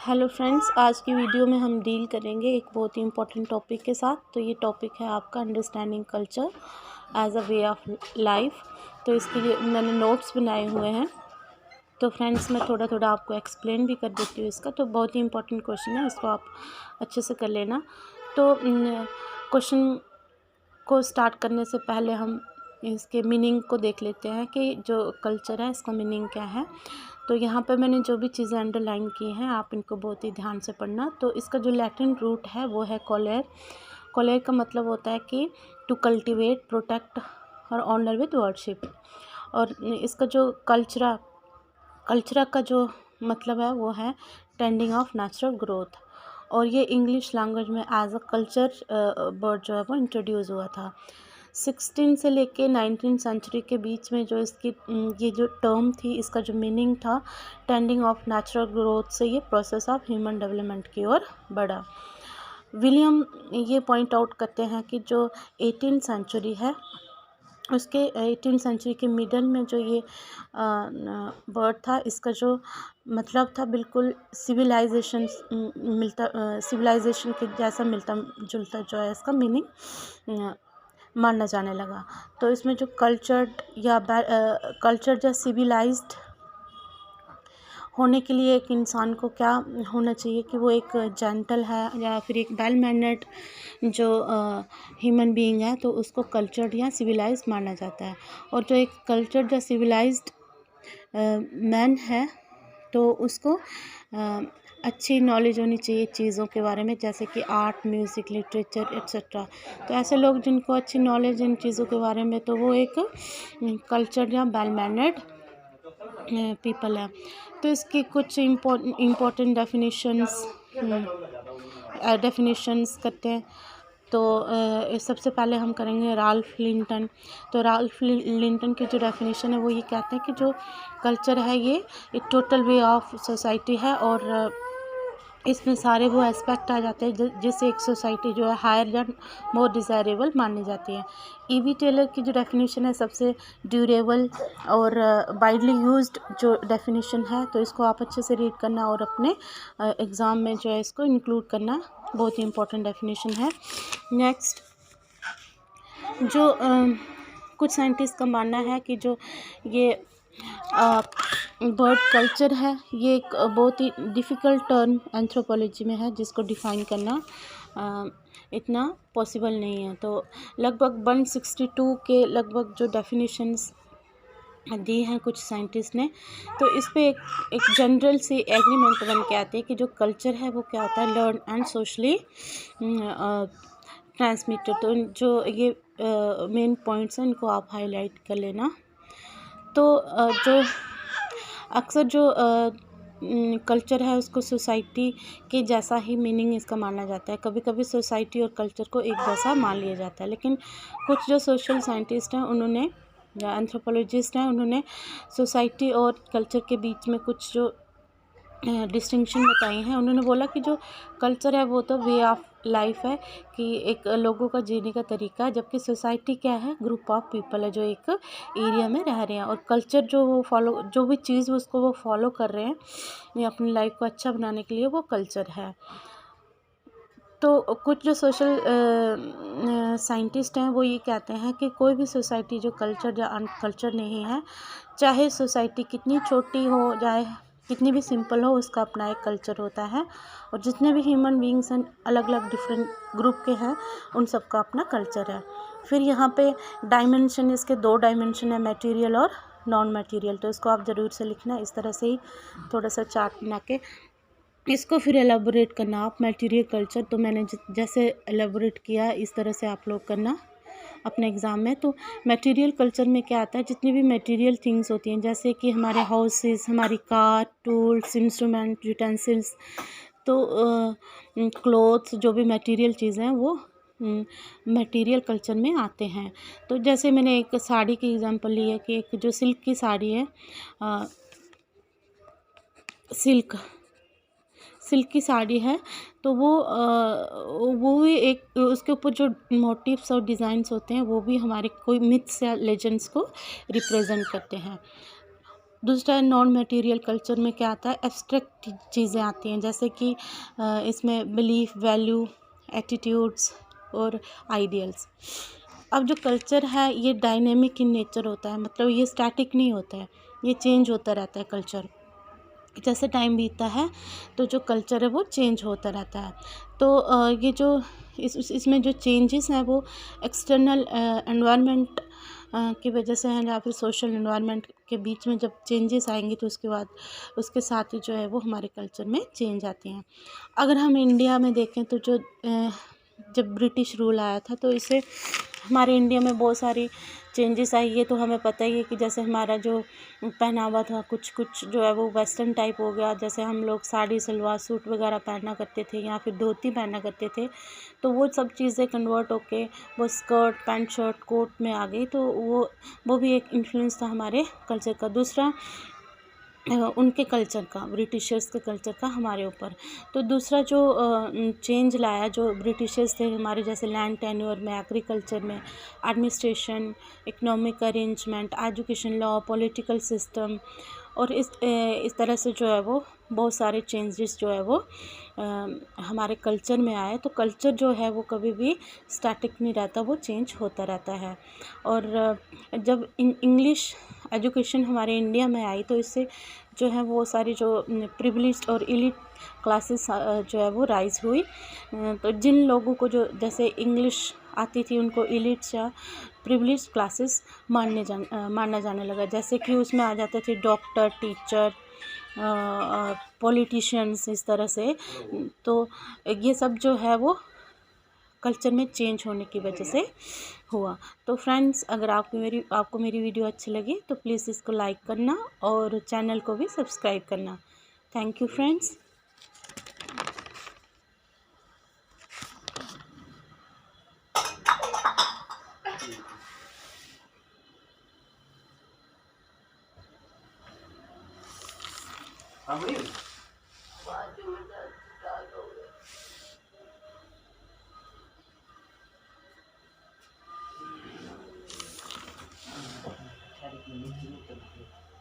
Hello friends, आज की video में हम डील करेंगे एक बहुत ही इम्पोर्टेंट टॉपिक के साथ। तो ये टॉपिक है आपका understanding culture as a way of life. तो इसके लिए मैंने नोट्स बनाए हुए हैं। तो फ्रेंड्स, मैं थोड़ा थोड़ा आपको एक्सप्लेन भी कर देती हूँ इसका। तो बहुत ही इम्पोर्टेंट क्वेश्चन है, इसको आप अच्छे से कर लेना। तो क्वेश्चन को स्टार्ट करने से पहले हम इसके मीनिंग को देख लेते हैं कि जो कल्चर है इसका मीनिंग क्या है। तो यहाँ पर मैंने जो भी चीज़ें अंडरलाइन की हैं आप इनको बहुत ही ध्यान से पढ़ना। तो इसका जो लैटिन रूट है वो है कोलेर। कोलेर का मतलब होता है कि टू कल्टिवेट, प्रोटेक्ट और ऑनर विद वर्शिप। और इसका जो कल्चरा का जो मतलब है वो है टेंडिंग ऑफ नेचुरल ग्रोथ। और ये इंग्लिश लैंग्वेज में एज अ कल्चर वर्ड जो है वो इंट्रोड्यूस हुआ था 16 से लेके 19 सेंचुरी के बीच में। जो इसकी ये जो टर्म थी, इसका जो मीनिंग था टेंडिंग ऑफ नेचुरल ग्रोथ से ये प्रोसेस ऑफ ह्यूमन डेवलपमेंट की ओर बढ़ा। विलियम ये पॉइंट आउट करते हैं कि जो 18 सेंचुरी है उसके 18 सेंचुरी के मिडल में जो ये वर्ड था, इसका जो मतलब था बिल्कुल सिविलाइजेशन के जैसा मिलता जुलता जो है इसका मीनिंग माना जाने लगा। तो इसमें जो कल्चर या सिविलाइज्ड होने के लिए एक इंसान को क्या होना चाहिए कि वो एक जेंटल है या फिर एक वेल मैनर्ड जो ह्यूमन बीइंग है, तो उसको कल्चर्ड या सिविलाइज्ड माना जाता है। और जो एक कल्चर्ड या सिविलाइज्ड मैन है तो उसको अच्छी नॉलेज होनी चाहिए चीज़ों के बारे में, जैसे कि आर्ट, म्यूज़िक, लिटरेचर एट्सेट्रा। तो ऐसे लोग जिनको अच्छी नॉलेज इन चीज़ों के बारे में, तो वो एक कल्चर्ड या वेल मैनर्ड पीपल है। तो इसकी कुछ इम्पोर्टेंट डेफिनेशंस करते हैं। तो सबसे पहले हम करेंगे राल्फ लिंटन। तो राल्फ लिंटन की जो डेफिनेशन है वो ये कहते हैं कि जो कल्चर है ये एक टोटल वे ऑफ सोसाइटी है और इसमें सारे वो एस्पेक्ट आ जाते हैं जिससे एक सोसाइटी जो है हायर या मोर डिज़ायरेबल मानी जाती है। ईवी टेलर की जो डेफिनेशन है सबसे ड्यूरेबल और वाइडली यूज्ड जो डेफिनेशन है, तो इसको आप अच्छे से रीड करना और अपने एग्ज़ाम में जो है इसको इंक्लूड करना, बहुत ही इम्पोर्टेंट डेफिनेशन है। नेक्स्ट, जो कुछ साइंटिस्ट का मानना है कि जो ये बर्ड कल्चर है ये एक बहुत ही डिफ़िकल्ट टर्म एंथ्रोपोलॉजी में है, जिसको डिफ़ाइन करना इतना पॉसिबल नहीं है। तो लगभग 162 के लगभग जो डेफिनेशंस दी हैं कुछ साइंटिस्ट ने, तो इस पे एक जनरल सी एग्रीमेंट बन के आती है कि जो कल्चर है वो क्या होता है, लर्न एंड सोशली ट्रांसमिटेड। तो जो ये मेन पॉइंट्स हैं इनको आप हाईलाइट कर लेना। तो जो अक्सर जो कल्चर है उसको सोसाइटी के जैसा ही मीनिंग इसका माना जाता है। कभी कभी सोसाइटी और कल्चर को एक जैसा मान लिया जाता है, लेकिन कुछ जो सोशल साइंटिस्ट हैं उन्होंने या एंथ्रोपोलॉजिस्ट हैं उन्होंने सोसाइटी और कल्चर के बीच में कुछ जो डिस्टिंक्शन बताई हैं। उन्होंने बोला कि जो कल्चर है वो तो वे ऑफ लाइफ है, कि एक लोगों का जीने का तरीका है, जबकि सोसाइटी क्या है, ग्रुप ऑफ पीपल है जो एक एरिया में रह रहे हैं। और कल्चर जो वो फॉलो, जो भी चीज़ उसको वो फॉलो कर रहे हैं अपनी लाइफ को अच्छा बनाने के लिए, वो कल्चर है। तो कुछ जो सोशल साइंटिस्ट हैं वो ये कहते हैं कि कोई भी सोसाइटी जो कल्चर या अनकल्चर नहीं है, चाहे सोसाइटी कितनी छोटी हो जाए, कितनी भी सिंपल हो, उसका अपना एक कल्चर होता है। और जितने भी ह्यूमन बीइंग्स हैं अलग अलग डिफरेंट ग्रुप के हैं, उन सबका अपना कल्चर है। फिर यहाँ पे डायमेंशन, इसके 2 डायमेंशन है, मटेरियल और नॉन मटेरियल। तो इसको आप ज़रूर से लिखना, इस तरह से ही थोड़ा सा चार्ट बना के इसको फिर एलाबोरेट करना आप। मटेरियल कल्चर तो मैंने जैसे एलाबोरेट किया इस तरह से आप लोग करना अपने एग्ज़ाम में। तो मटेरियल कल्चर में क्या आता है, जितनी भी मटेरियल थिंग्स होती हैं, जैसे कि हमारे हाउसेस, हमारी कार, टूल्स, इंस्ट्रूमेंट, यूटेंसिल्स, तो क्लोथ्स, जो भी मटेरियल चीज़ें हैं वो मटेरियल कल्चर में आते हैं। तो जैसे मैंने एक साड़ी की एग्जांपल ली है कि एक जो सिल्क की साड़ी है, सिल्क की साड़ी है, तो वो भी एक, उसके ऊपर जो मोटिव्स और डिज़ाइंस होते हैं वो भी हमारे कोई मिथ्स या लेजेंड्स को रिप्रेजेंट करते हैं। दूसरा नॉन मटेरियल कल्चर में क्या आता है, एब्स्ट्रैक्ट चीज़ें आती हैं, जैसे कि इसमें बिलीफ, वैल्यू, एटीट्यूड्स और आइडियल्स। अब जो कल्चर है ये डायनेमिक इन नेचर होता है, मतलब ये स्टैटिक नहीं होता है, ये चेंज होता रहता है कल्चर। जैसे टाइम बीतता है तो जो कल्चर है वो चेंज होता रहता है। तो ये जो इसमें जो चेंजेस हैं वो एक्सटर्नल एनवायरनमेंट की वजह से हैं, या फिर सोशल एनवायरनमेंट के बीच में जब चेंजेस आएंगे तो उसके बाद उसके साथ ही जो है वो हमारे कल्चर में चेंज आती हैं। अगर हम इंडिया में देखें तो जो जब ब्रिटिश रूल आया था तो इससे हमारे इंडिया में बहुत सारी चेंजेस आई है। तो हमें पता ही है कि जैसे हमारा जो पहनावा था कुछ कुछ जो है वो वेस्टर्न टाइप हो गया, जैसे हम लोग साड़ी सलवार सूट वगैरह पहना करते थे या फिर धोती पहना करते थे, तो वो सब चीज़ें कन्वर्ट होके वो स्कर्ट पैंट शर्ट कोट में आ गई। तो वो भी एक इन्फ्लुएंस था हमारे कल्चर का। दूसरा उनके कल्चर का, ब्रिटिशर्स के कल्चर का हमारे ऊपर। तो दूसरा जो चेंज लाया जो ब्रिटिशर्स थे हमारे, जैसे लैंड टेन्योर में, एग्रीकल्चर में, administration, economic arrangement, education, law, political system, और इस तरह से जो है वो बहुत सारे चेंजेस जो है वो हमारे कल्चर में आए। तो कल्चर जो है वो कभी भी स्टैटिक नहीं रहता, वो चेंज होता रहता है। और जब इंग्लिश एजुकेशन हमारे इंडिया में आई तो इससे जो है वो सारी जो प्रिविलेज्ड और एलीट क्लासेस जो है वो राइज हुई। तो जिन लोगों को जो जैसे इंग्लिश आती थी उनको एलीट्स या प्रिविलेज्ड क्लासेस माना जाने लगा, जैसे कि उसमें आ जाते थे डॉक्टर, टीचर, पॉलिटिशियंस, इस तरह से। तो ये सब जो है वो कल्चर में चेंज होने की वजह से हुआ। तो फ्रेंड्स, अगर आपको मेरी वीडियो अच्छी लगी तो प्लीज़ इसको लाइक करना और चैनल को भी सब्सक्राइब करना। Thank you friends.